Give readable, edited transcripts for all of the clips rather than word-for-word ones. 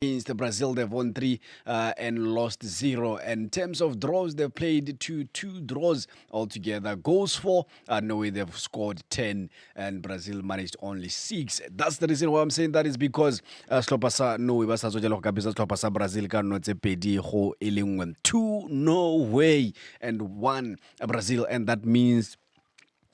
Against Brazil, they've won three and lost zero. And in terms of draws, they've played two draws altogether. Goals for Norway, they've scored 10, and Brazil managed only 6. That's the reason why I'm saying that is because Slopasa Norway ba sa tswa jalo go ka bisa Slopasa Brazil ka no tse pedi go e le nngwe. 2 Norway and 1 Brazil, and that means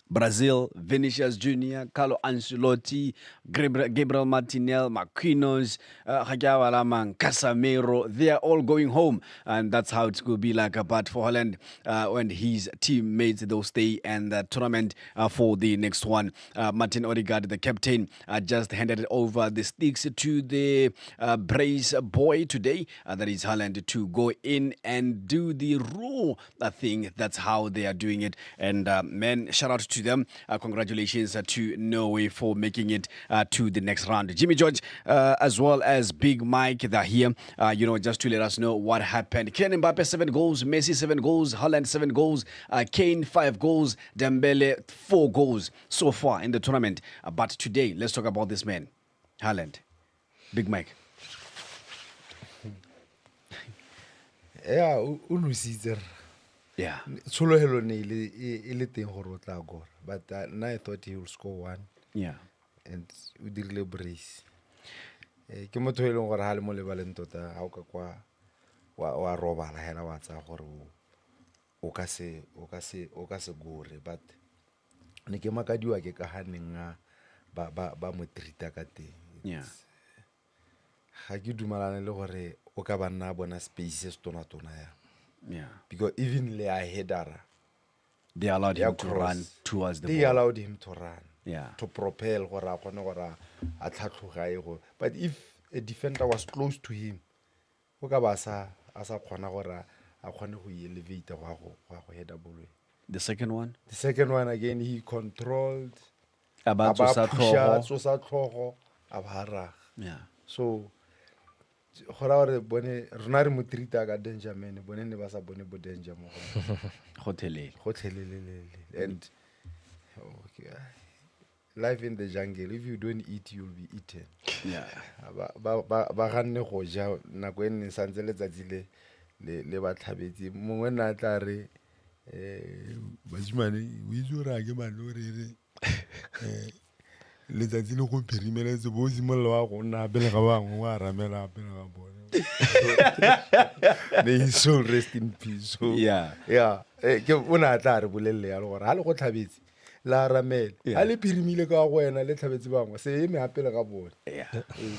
Brazil, Vinicius Jr., Carlo Ancelotti, Gabriel Martinez, Marquinhos, Casemiro, they are all going home. And that's how it will be like. But for Holland, when his teammates, they'll stay in the tournament for the next one. Martin Odegaard, the captain, just handed over the sticks to the brace boy today. That is Holland, to go in and do the raw thing. That's how they are doing it. And man, shout out to them. Congratulations to Norway for making it to the next round. Jimmy George, as well as Big Mike, they're here, just to let us know what happened. Kylian Mbappe, 7 goals. Messi, 7 goals. Holland, 7 goals. Kane, 5 goals. Dembele, 4 goals so far in the tournament. But today, let's talk about this man, Holland. Big Mike. Yeah, Unusizer. Yeah. Solo hello teng gore o tla gora, but now I thought he will score 1. Yeah. And we did le brace. Ke motho e leng gore ha le mo lebaleng tota ha o ka kwa wa robala hela wa tsa gore o ka se gore, but ne ke makadiwa ke ka haneng ba mo treata ka teng. Yeah. Ha ke dumalane le gore o ka ba nna bona space se tona ya. Yeah. Because even le a header, they allowed him to run towards the ball. They allowed him to run. Yeah. To propel gore a kgone gore a tlhatlhoga e go. But if a defender was close to him, o ka ba sa kgona gore a kgone go elevate go header ball. The second one? The second one again, he controlled About tsosa tlhogo a ba. Yeah. So gore bone rona re mo treata ka danger man, bone ne ba sa bone bo danger mo go gotlhelele. And okay, life in the jungle, if you don't eat you'll be eaten. Yeah. ba ganne go ja nako e nne santse letsatsi le ba tlhabetse mongwe na tla re bajimane o itse ra ke malore letsatsi le go phirimeletse bo simolola wa go nna pele ga bangwe wa ramela pele ga bone. May his soul rest in peace. So yeah ke bona tla re bolelle ya gore ha le go tlhabetse la ramela ha le phirimile ka go wena le tlhabetse bangwe se eme apele ga bone.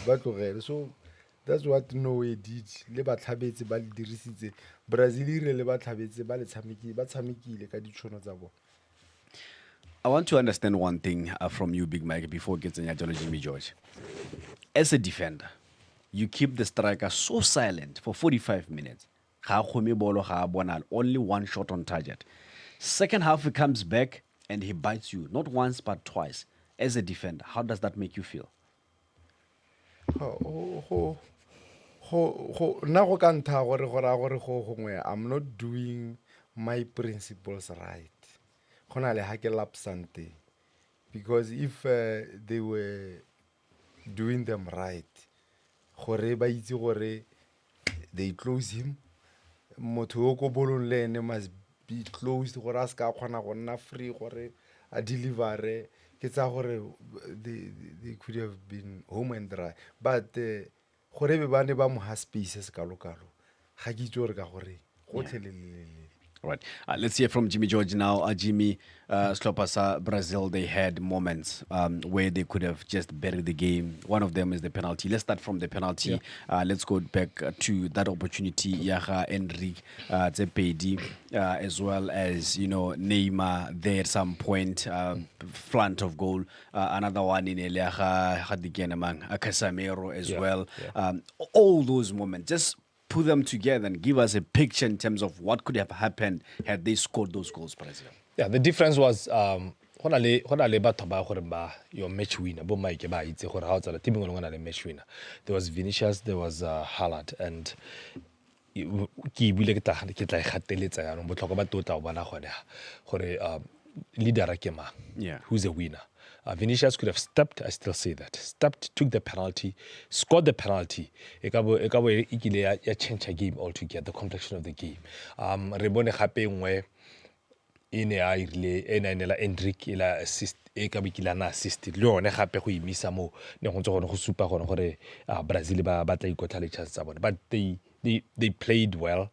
Ba tlogele. So that's what Norway did. Le ba tlhabetse ba le dirisitse. Brazil ile le ba tlhabetse ba le tshamekile ka ditšhono tsa bona. I want to understand one thing from you, Big Mike, before getting to Jimmy George. As a defender, you keep the striker so silent for 45 minutes. Only one shot on target. Second half, he comes back and he bites you, not once but twice. As a defender, how does that make you feel? I'm not doing my principles right. Because if they were doing them right, they close him. Motho must be closed free a deliver. They could have been home and dry. But spaces Right. Let's hear from Jimmy George now. Jimmy, Slopasa, Brazil, they had moments where they could have just buried the game. One of them is the penalty. Let's start from the penalty. Yeah. Let's go back to that opportunity. Yaha, Enrique, Zepedi, as well as, Neymar there at some point, front of goal. Another one in Eliaha, Hadigenamang, Casemiro as well. Yeah. All those moments, just put them together and give us a picture in terms of what could have happened had they scored those goals, Brazil. Yeah, the difference was your match winner. Match winner. There was Vinicius, there was Haaland, and leader who's a winner. Vinicius could have stepped, I still say that. Stepped, took the penalty, scored the penalty. Ekabo change a game altogether, the complexion of the game. Rebone hape ngwe ine a irile ena nela Endrick ila assist e ka bikila na assist le yone gape go imisa mo ne go ntse go supa gone gore Brazil ba batla ikotla le chance tsa bone, but they played well.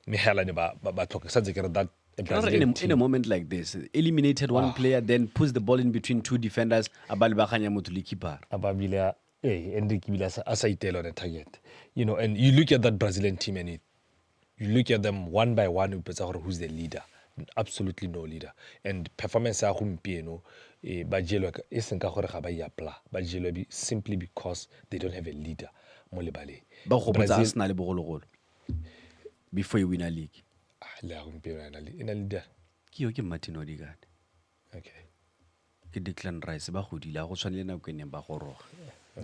Mehela ne ba tlhoka sa tseke that in a moment like this, eliminated one player, then puts the ball in between two defenders. Abalibakanya motuli keeper. Ababila, Endrick bila asa itelo on the target. You know, and you look at that Brazilian team and you look at them one by one. Who's the leader? Absolutely no leader. And performance ya gompieno ba jelwa e seng ka gore ga ba iapla, ba jelwa simply because they don't have a leader mo lebale. Ba go botsa Arsenal le bogologolo before you win a league. Le a gompieno ina leader ke yo ke Martin Odegaard. Okay. Ke Declan Rice ba godile go tshwanela na go ene ba go roga.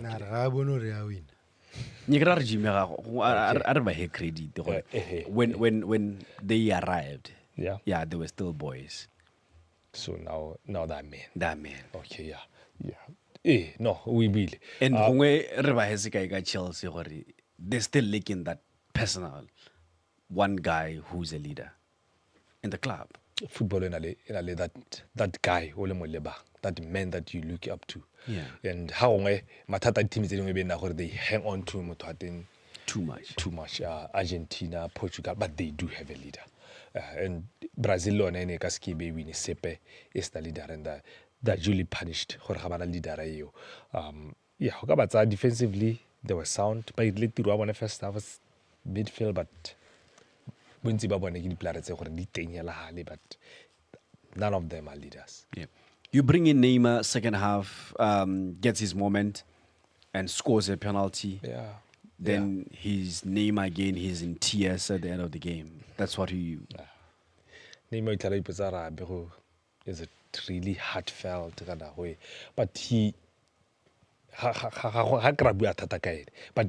Na ra bono re a win. Nye kra re jime ga are ba he credit when they arrived. Yeah, they were still boys. So now that man. Okay, yeah. No, we will. And gongwe re ba hese ka Chelsea gore they're still lacking that personal one guy who's a leader in the club. Football in that guy ole mo leba, that man that you look up to. Yeah. And how matata teams they hang on to motho too much. Argentina, Portugal, but they do have a leader. And Brazil on any kaskibe win sepe is the leader, and that duly punished for Habana leader. Defensively they were sound, but it led to one first half was midfield, but but none of them are leaders. Yeah. You bring in Neymar second half, gets his moment and scores a penalty. Yeah. Then his name again, he's in tears at the end of the game. That's what he... Neymar is a really heartfelt kind of way. But he... But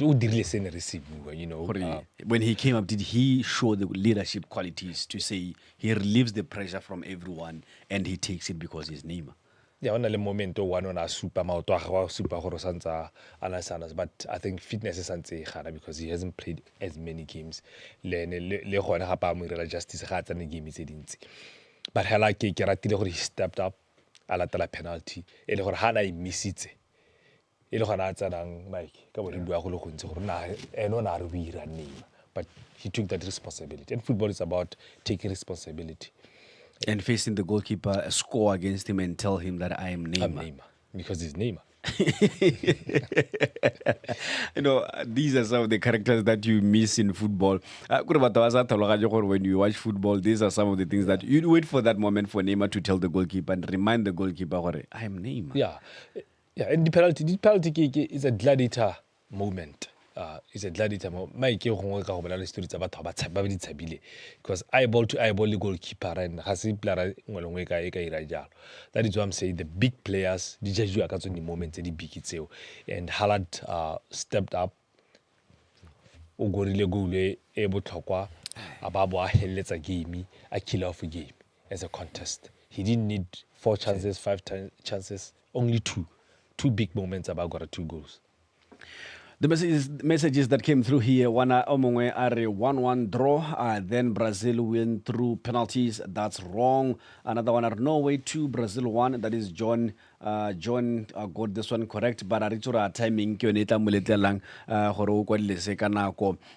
you know, when he came up, did he show the leadership qualities to say he relieves the pressure from everyone and he takes it because he's Neymar? Yeah, on a momento one on a super anasanas, but I think fitness is because he hasn't played as many games. Justice but he stepped up a la penalty. He missed but he took that responsibility. And football is about taking responsibility. And facing the goalkeeper, score against him and tell him that I am Neymar. I'm Neymar, because he's Neymar. You know, these are some of the characters that you miss in football. When you watch football, these are some of the things that you wait for that moment for Neymar to tell the goalkeeper and remind the goalkeeper, I am Neymar. Yeah, and the penalty is a gladiator moment. It's a gladiator moment. Because eyeball to eyeball the goalkeeper and that is what I'm saying. The big players, the moment the big itself, and Haaland stepped up. Able to let's a game, a killer of a game as a contest. He didn't need 4 chances, 5 chances, only 2. 2 big moments about got 2 goals. The messages that came through here, one Omongwe are 1-1 draw, then Brazil win through penalties. That's wrong. Another one are Norway 2, Brazil 1. That is John. John got this one correct, but timing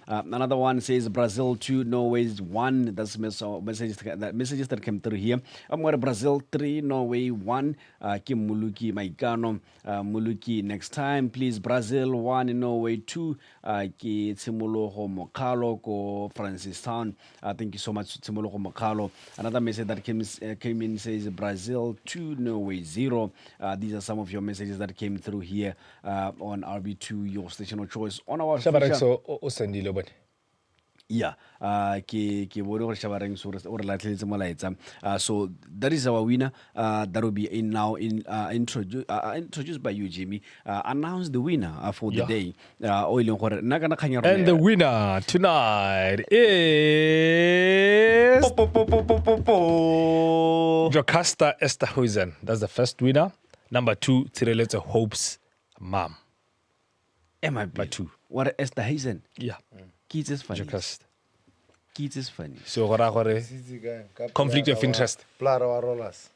another one says Brazil 2, Norway 1. That's messages that came through here. Brazil 3, Norway 1. Kim Muluki Maikano Muluki next time, please. Brazil 1, Norway 2. Ki Timoloho Mokalo ko Francis Town. Thank you so much, Timoloho Mokalo. Another message that came in says Brazil 2, Norway 0. These are some of your messages that came through here on RB2, your station of choice. On our yeah, so that is our winner. That will be introduced by you, Jimmy. Announce the winner for the day. And the winner tonight is Jocasta Esterhuizen. That's the first winner. Number 2, Tshireletso Hope's mom. Number 2. What Esther Hazen? Yeah. Kids is funny. Just. Kids is funny. So conflict of interest. Plara wa Rollers.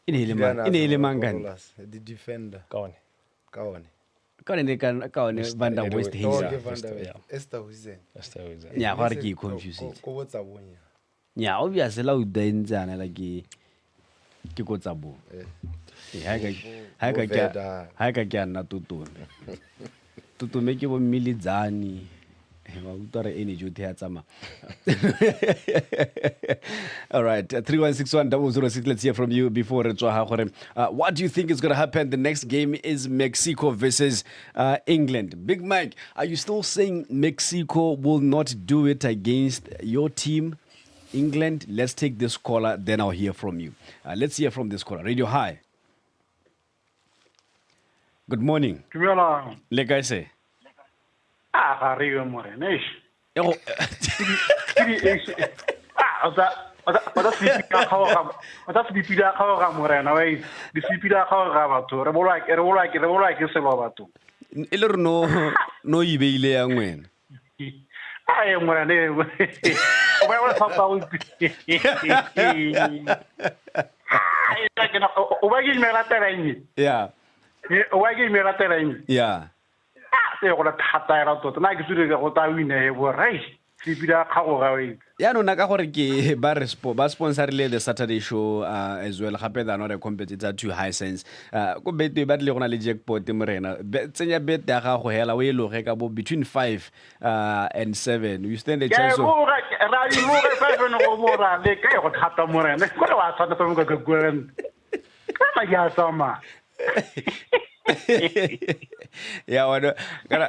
In Mangan. Rollers, the defender. Kaone. Kaone Van der West Hazen. Esther Huizen. Yeah, what are you confused? Ko botsa bonya. Yeah, obviously la udainzana like ke go tsabo. Ha ka ke ana tutume. Tutume ke bo Milidzani. Wa utare energy uthi ya tsama. All right, 31610006. Let's hear from you before re tswa ha gore what do you think is going to happen? The next game is Mexico versus England. Big Mike, are you still saying Mexico will not do it against your team? England, let's take this caller, then I'll hear from you. Let's hear from this caller. Radio, hi. Good morning. Like I say. Arriba Morenesh. No ibile ya ngwena. Ai Morene. Yeah. Yeah. Ya no naka gore ke ba sponsorile the Saturday show as well gape da no re competitor to high sense go bete ba tle gona le jackpot morena tsenya bet ya ga go hela o eloge ka bo between 5 and 7 you stand a chance of yeah,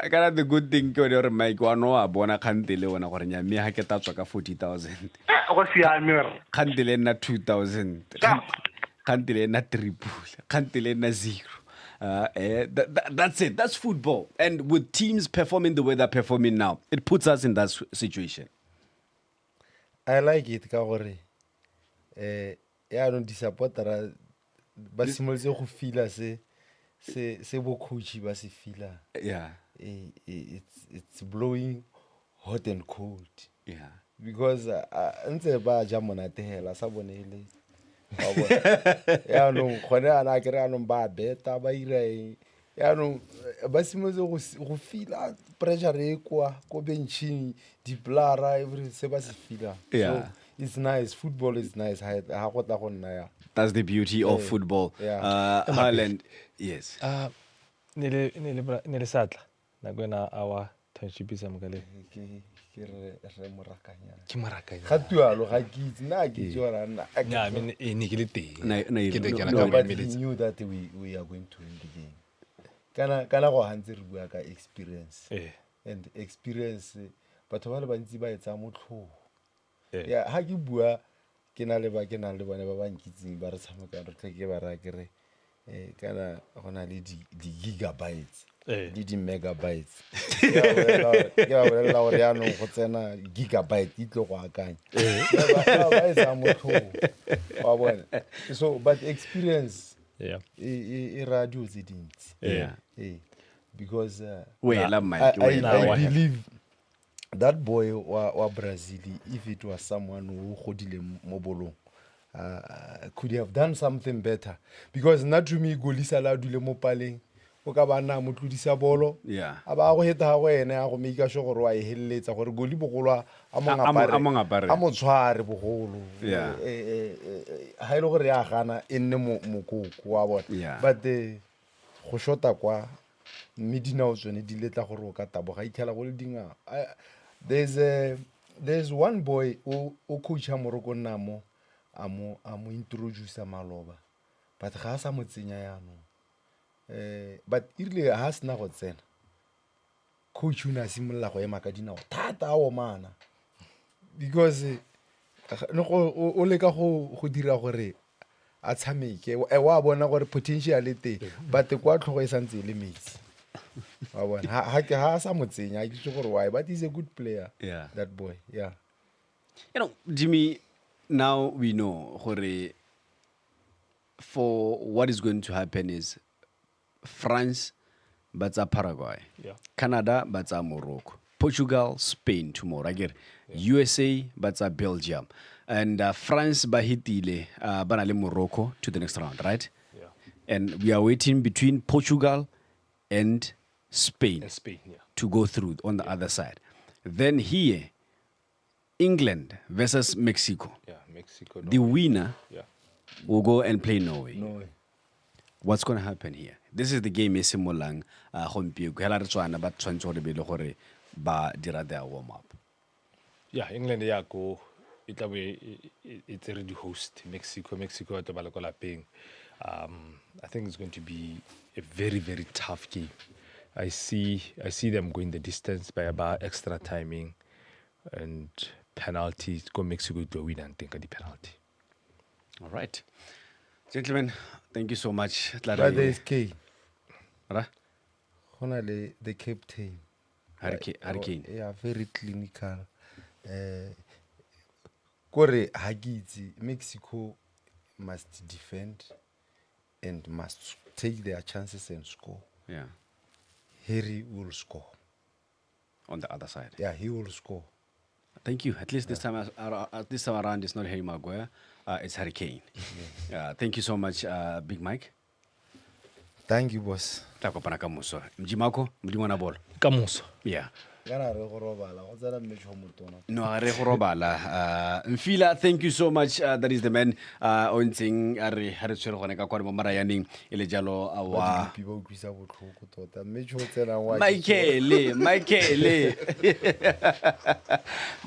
kana the good thing ke gore Mike wa no a bona khantele wona gore nya me ha ke tatswa ka 40,000 khantele na 2,000 khantele na triple khantele na 0 that's it. That's football. And with teams performing the way they're performing now, it puts us in that situation. I like it ka gore ya no disappointera ba simolse go fila se bo coach ba se fila. Yeah. It's blowing hot and cold. Yeah. Because ntse ba ja monate hela sa bonele. Ya no khone ana ke re ano ba beta ba ire ya no ba simolse go fila pressure e kwa go benching di plara every se ba se fila. Yeah. So it's nice. Football is nice. Ha go tla go nna ya. That's the beauty of football. Yeah. Highland, yes. Nele satla na gwena awa township isa mokale Ke re morakanya. ke marakanya Ga tualo ga ke itse na ke tsora na. yeah, I mean ne ke le teng But we knew that we are going to win the game. Kana go hantse re bua ka experience. And experience batho ba le bantsi ba etsa motlho. Yeah, ha ke bua ke na le bone ba ba nkitsing ba re tshameka re tle ke ba ra ke re kana gona le di gigabytes di megabytes ke ba bolela gore ya no go tsena gigabyte itlo go akanya ba etsa motho wa bona. So but experience e radio tse dintsi because I believe that boy wa Brazil, if it was someone who godile mo bolong could have done something better, because not to me golisa la dule mo paleng o ka bana mo tlodisa bolo aba go heta go ene ya go make sure gore wa e helletsa gore goli bogolwa a mo tshware bogolo ha ile gore ya gana enne mokoko wa bona. But go shota kwa medina o tsone di letla gore o ka taboga ikela go le dinga. There's one boy o coach ha moroko namo amo introduce Maloba, but ga sa mo tsenya yano but irile ha sna go tsena coach una simolla go ema ka dinao thata o mana, because no o le ka go dira gore a tshameke wa bona gore potential e te but kwa tlhogo e santse le metsi wa bona ha sa mo tsenya ke gore why, but he's a good player. That boy. You know, Jimmy, now we know gore for what is going to happen is France, but Paraguay. Yeah. Canada, but Morocco. Portugal, Spain tomorrow. Again, USA, but Belgium. And France, Bahitile, Banale Morocco to the next round, right? Yeah. And we are waiting between Portugal and Spain, to go through on the other side. Then here, England versus Mexico. Yeah, Mexico. The winner Yeah. will go and play Norway. Norway. What's going to happen here? This is the game e simolang gompieno hela re tswana ba tshwantse gore be le gore ba dira their warm up. Yeah, England ya go it's already the host Mexico to ba le ko lapeng. I think it's going to be a very, very tough game. I see them going the distance by about extra timing and penalties. Go Mexico to win and think of the penalty. All right. Gentlemen, thank you so much. But there is K. Right? The captain. Hurricane. Yeah, very clinical. Kore Hagiti, Mexico must defend and must take their chances and score. Yeah. Harry will score. On the other side. Yeah, he will score. Thank you. At least this time around, it's not Harry Maguire. It's Hurricane. Thank you so much, Big Mike. Thank you, boss. Takopana kamuso. Mjimako, mdimwana ball. Kamuso. Yeah. Gana re go robala, go tsala mmetšho mo tona. No, re go robala. Mfila, thank you so much. That is the man o ntseng a re ha re tshwere gone ka kwa mo marayaneng e le jalo wa Ba utlwisa botlhoko tota. Mmetšho o tsena wa Michael.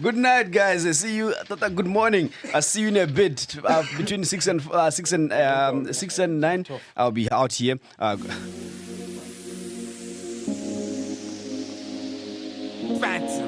Good night, guys. I see you. Good morning. I see you in a bit between 6 and 9. I'll be out here. Fancy.